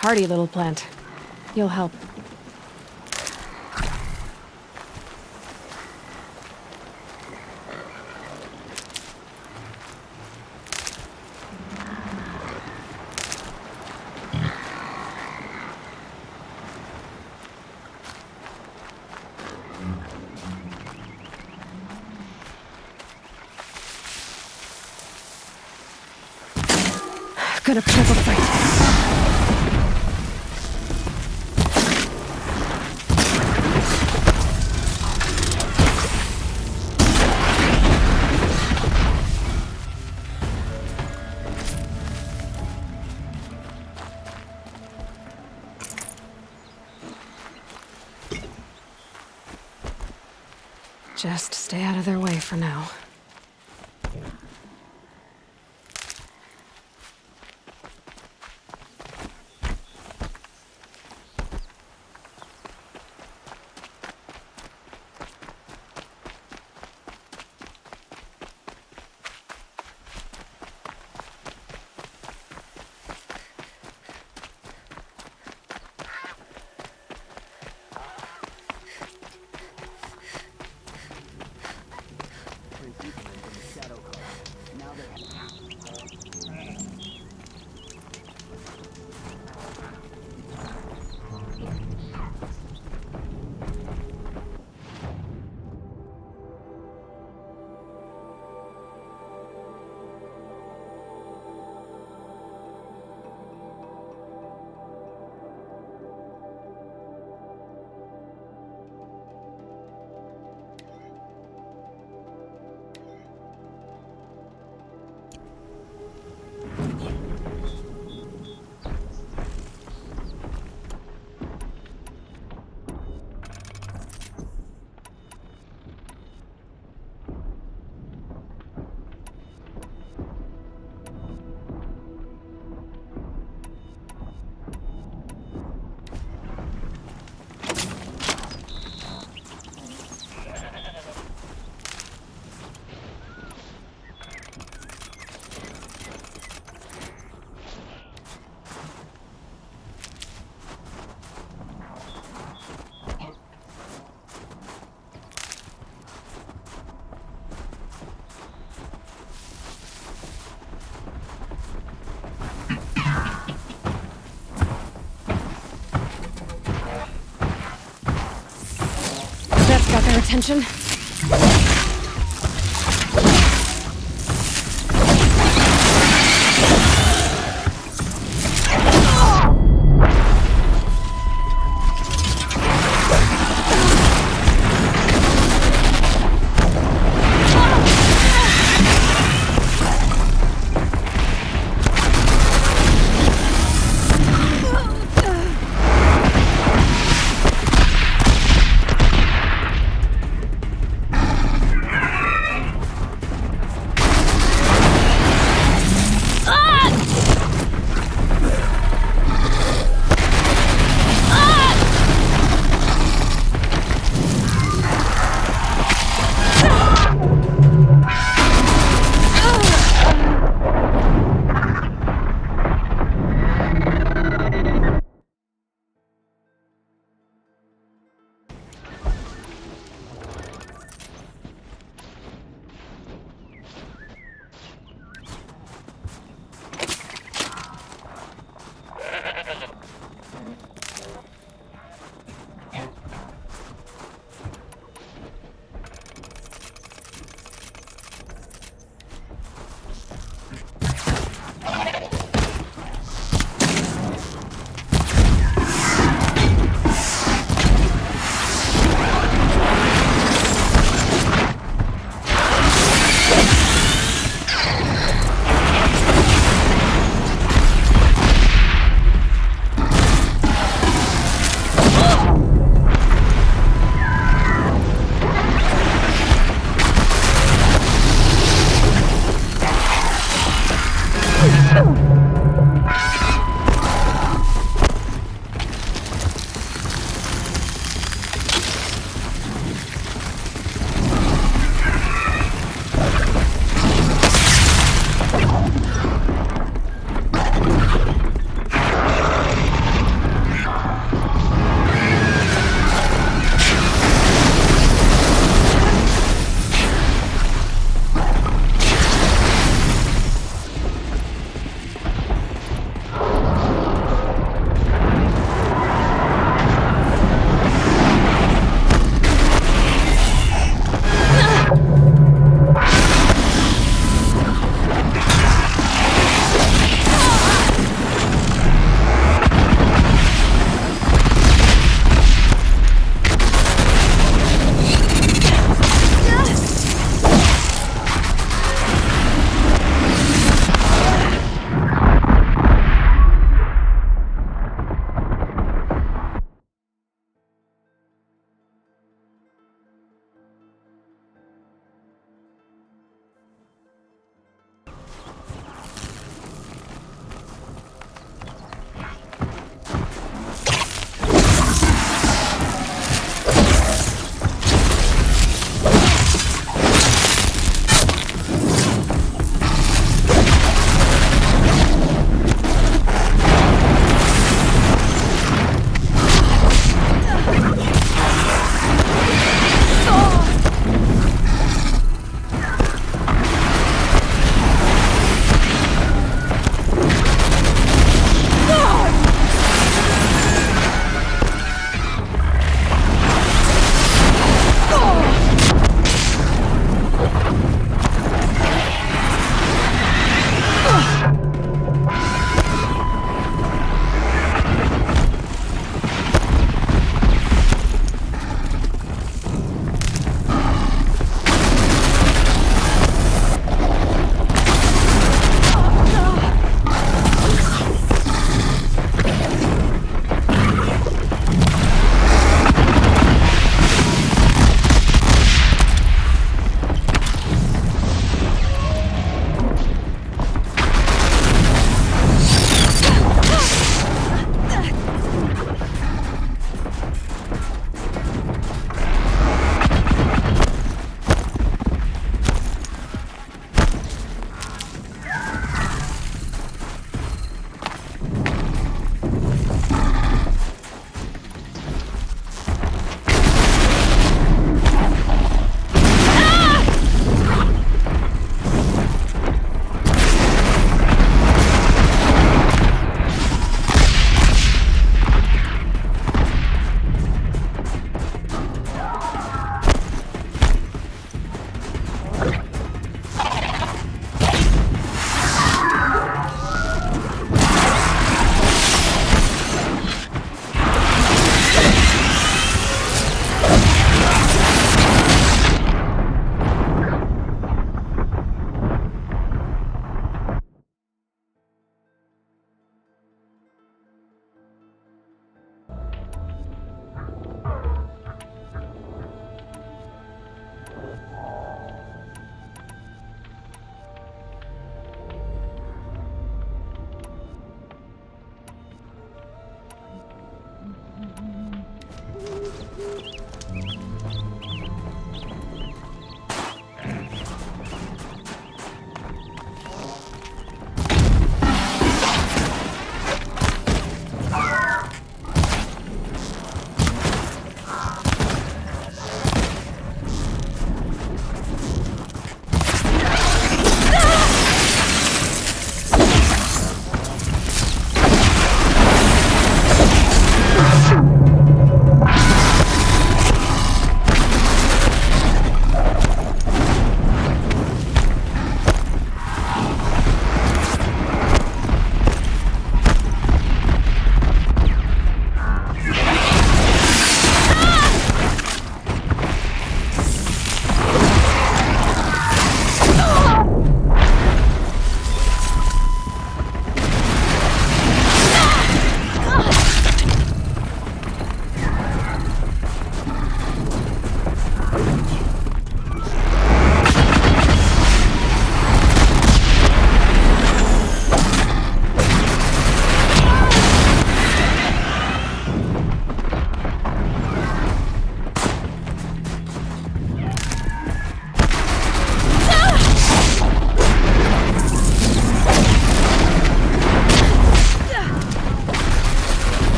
Hardy little plant. You'll help. Gonna pick up a fight. Just stay out of their way for now. Got their attention.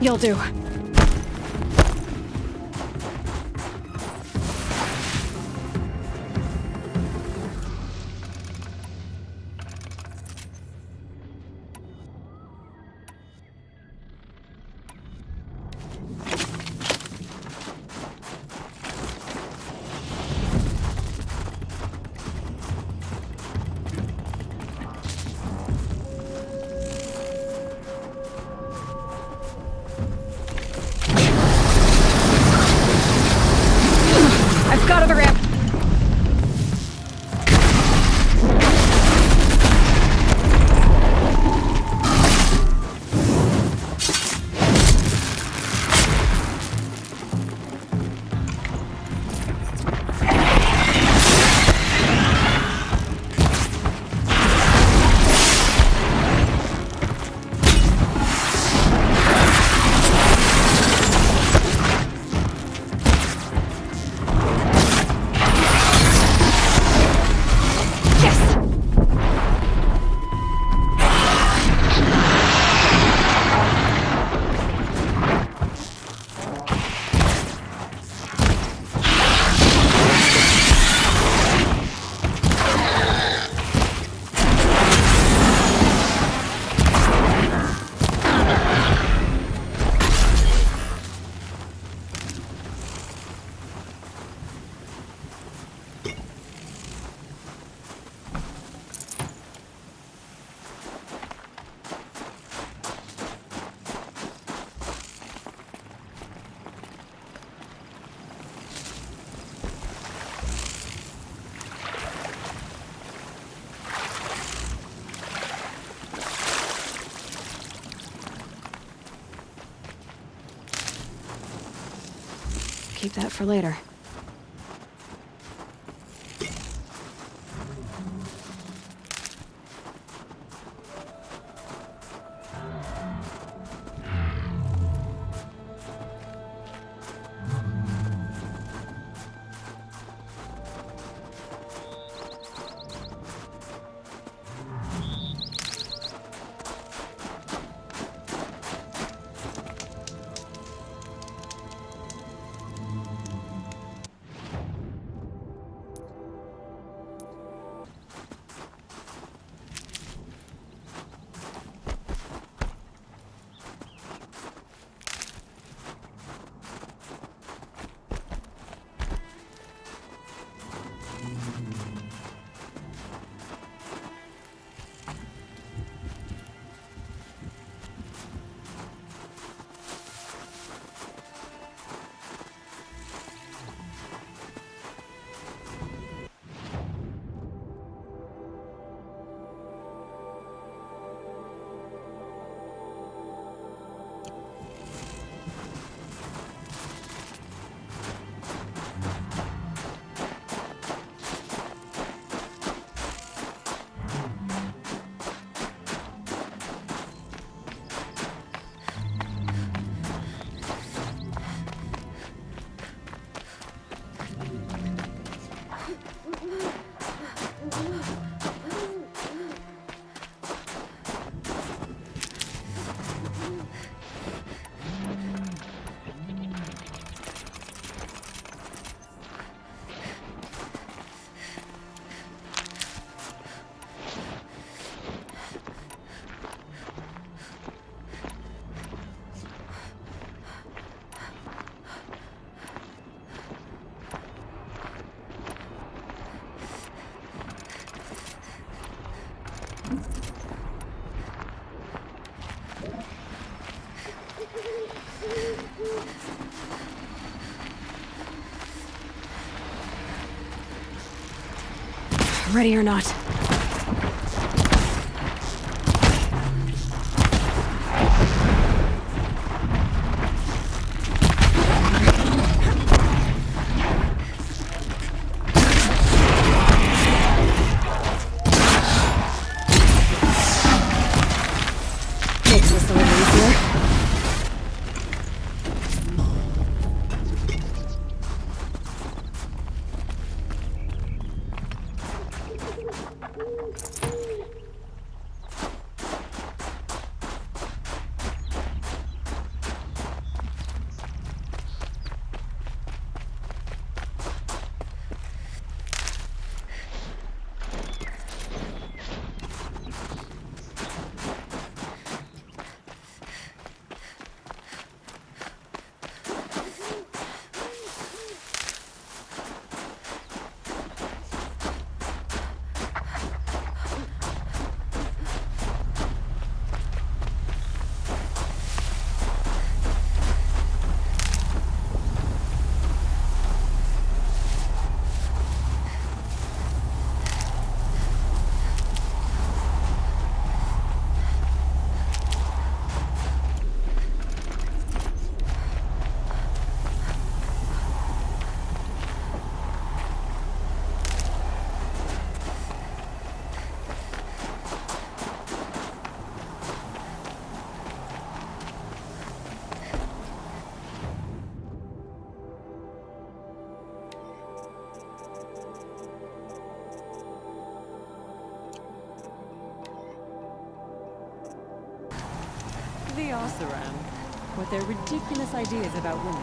You'll do. I've got to the ramp. Keep that for later. Ready or not. Makes this a little easier. the Oseram, with their ridiculous ideas about women.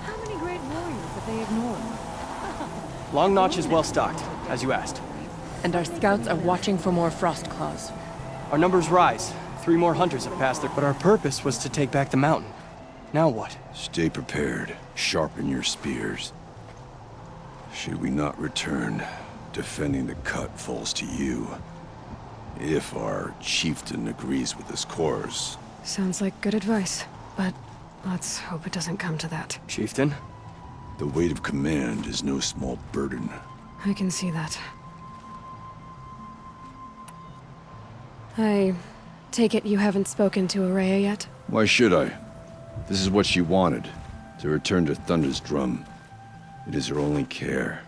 How many great warriors have they ignored? Long Notch is well stocked, as you asked. And our scouts are watching for more frost claws. Our numbers rise. 3 more hunters have passed there, but our purpose was to take back the mountain. Now what? Stay prepared. Sharpen your spears. Should we not return, defending the cut falls to you. If our chieftain agrees with this course. Sounds like good advice, but let's hope it doesn't come to that. Chieftain? The weight of command is no small burden. I can see that. I take it you haven't spoken to Araya yet? Why should I? This is what she wanted, to return to Thunder's drum. It is her only care.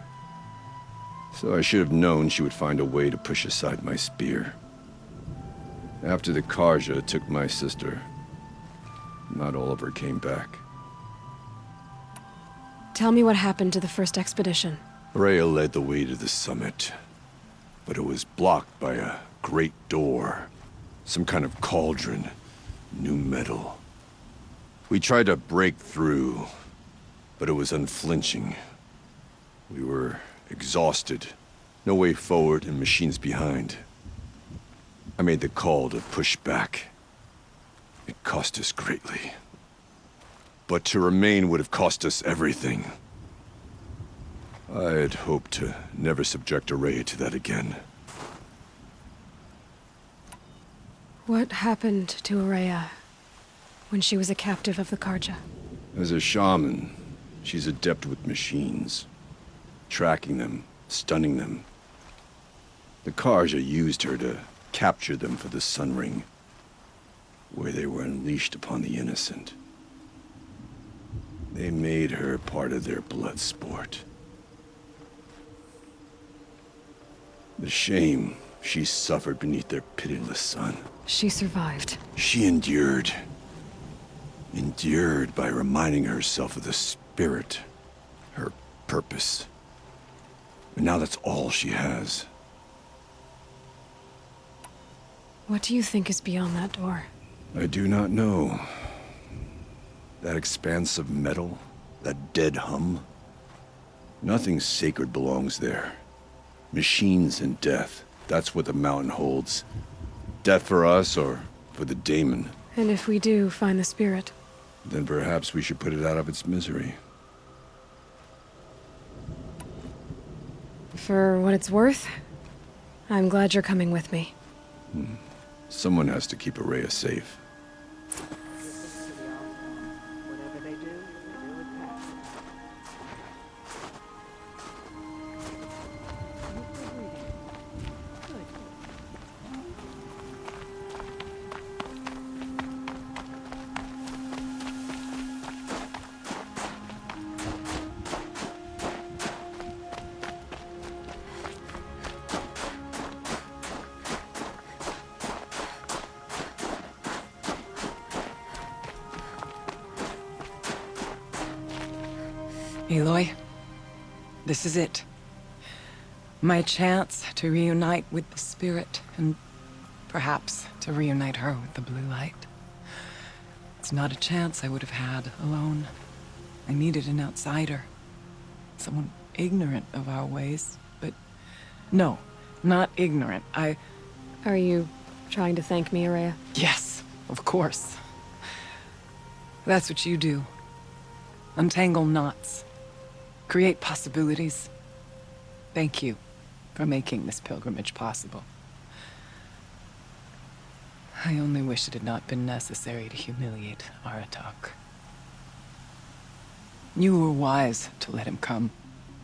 So I should have known she would find a way to push aside my spear. After the Karja took my sister, not all of her came back. Tell me what happened to the first expedition. Rhea led the way to the summit, but it was blocked by a great door. Some kind of cauldron, new metal. We tried to break through, but it was unflinching. We were exhausted, no way forward and machines behind. I made the call to push back. It cost us greatly. But to remain would have cost us everything. I had hoped to never subject Araya to that again. What happened to Araya when she was a captive of the Karja? As a shaman, she's adept with machines. Tracking them, stunning them. The Karja used her to capture them for the Sun Ring, where they were unleashed upon the innocent. They made her part of their blood sport. The shame she suffered beneath their pitiless sun. She survived. She endured. Endured by reminding herself of the spirit, her purpose. And now that's all she has. What do you think is beyond that door? I do not know. That expanse of metal, that dead hum. Nothing sacred belongs there. Machines and death, that's what the mountain holds. Death for us or for the daemon. And if we do find the spirit? Then perhaps we should put it out of its misery. For what it's worth, I'm glad you're coming with me. Someone has to keep Araya safe. Whatever they do with passion. Aloy, this is it. My chance to reunite with the spirit, and perhaps to reunite her with the blue light. It's not a chance I would have had alone. I needed an outsider. Someone ignorant of our ways, but no, not ignorant. Are you trying to thank me, Araya? Yes, of course. That's what you do. Untangle knots. Create possibilities. Thank you for making this pilgrimage possible. I only wish it had not been necessary to humiliate Aratak. You were wise to let him come.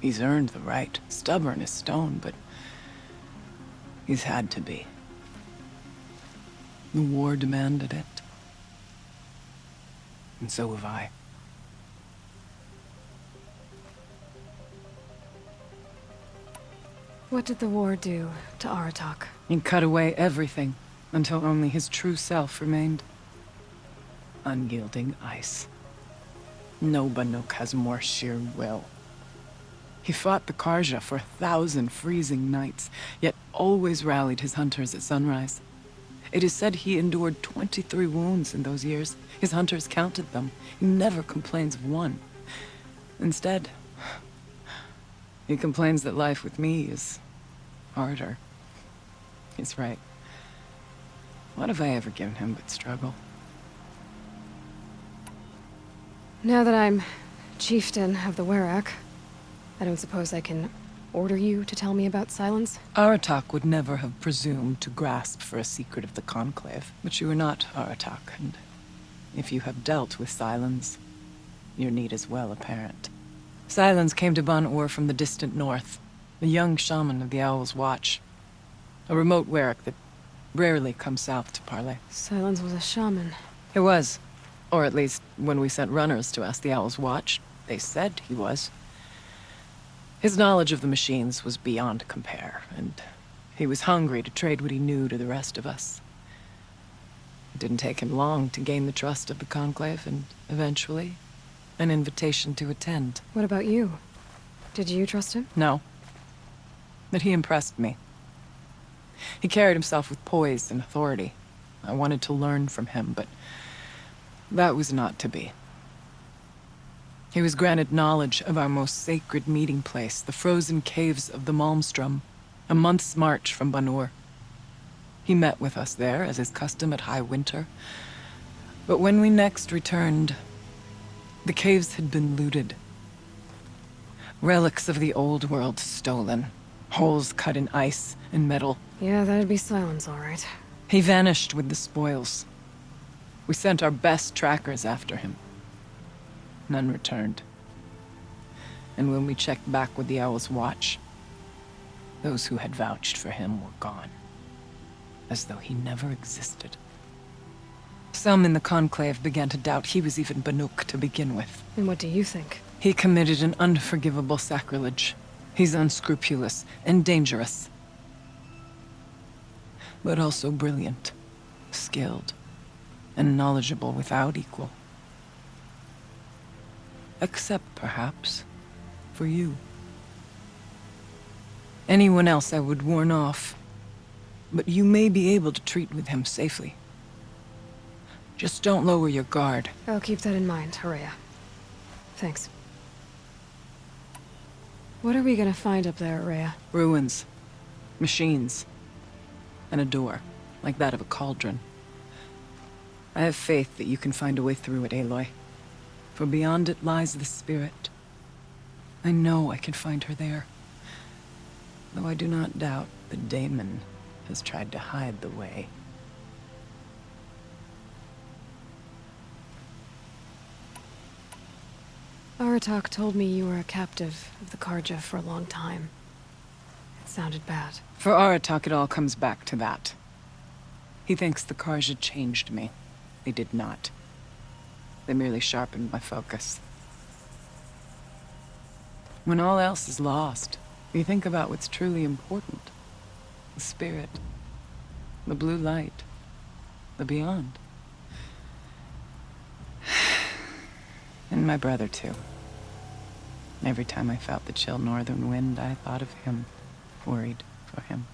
He's earned the right. Stubborn as stone, but he's had to be. The war demanded it. And so have I. What did the war do to Aratak? He cut away everything, until only his true self remained. Unyielding ice. No Banuk has more sheer will. He fought the Karja for 1,000 freezing nights, yet always rallied his hunters at sunrise. It is said he endured 23 wounds in those years. His hunters counted them. He never complains of one. Instead, he complains that life with me is harder. He's right. What have I ever given him but struggle? Now that I'm chieftain of the Werak, I don't suppose I can order you to tell me about Silence? Aratak would never have presumed to grasp for a secret of the Conclave. But you are not Aratak, and if you have dealt with Silence, your need is well apparent. Silence came to Ban-Ur from the distant north, a young shaman of the Owl's Watch. A remote Werak that rarely comes south to parley. Silence was a shaman. He was. Or at least, when we sent runners to ask the Owl's Watch, they said he was. His knowledge of the machines was beyond compare, and he was hungry to trade what he knew to the rest of us. It didn't take him long to gain the trust of the Conclave, and eventually, an invitation to attend. What about you? Did you trust him? No. But he impressed me. He carried himself with poise and authority. I wanted to learn from him, but that was not to be. He was granted knowledge of our most sacred meeting place, the frozen caves of the Malmstrom, a month's march from Ban-Ur. He met with us there, as is custom at high winter. But when we next returned, the caves had been looted. Relics of the old world stolen. Holes cut in ice and metal. Yeah, that'd be Silence, all right. He vanished with the spoils. We sent our best trackers after him. None returned. And when we checked back with the Owl's Watch, those who had vouched for him were gone. As though he never existed. Some in the Conclave began to doubt he was even Banuk to begin with. And what do you think? He committed an unforgivable sacrilege. He's unscrupulous and dangerous. But also brilliant, skilled, and knowledgeable without equal. Except, perhaps, for you. Anyone else I would warn off, but you may be able to treat with him safely. Just don't lower your guard. I'll keep that in mind, Horea. Thanks. What are we gonna find up there, Horea? Ruins, machines, and a door, like that of a cauldron. I have faith that you can find a way through it, Aloy. For beyond it lies the spirit. I know I can find her there. Though I do not doubt that Daemon has tried to hide the way. Aratak told me you were a captive of the Karja for a long time. It sounded bad. For Aratak, it all comes back to that. He thinks the Karja changed me. They did not. They merely sharpened my focus. When all else is lost, you think about what's truly important. The spirit. The blue light. The beyond. And my brother, too. Every time I felt the chill northern wind, I thought of him. Worried for him.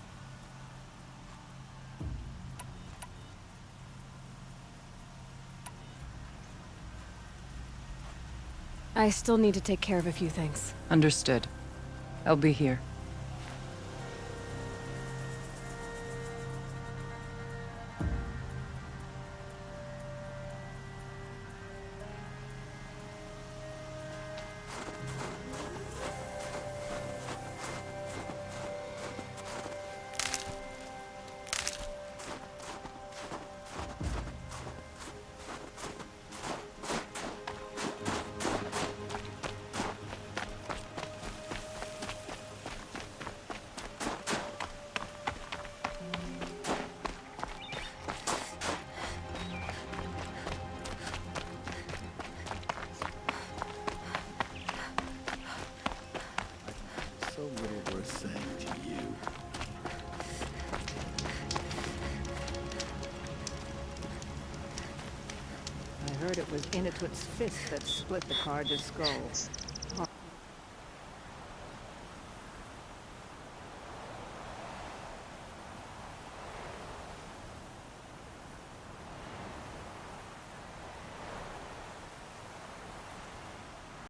I still need to take care of a few things. Understood. I'll be here. So little worth saying to you. I heard it was Inatuit's fist that split the Carja's skull.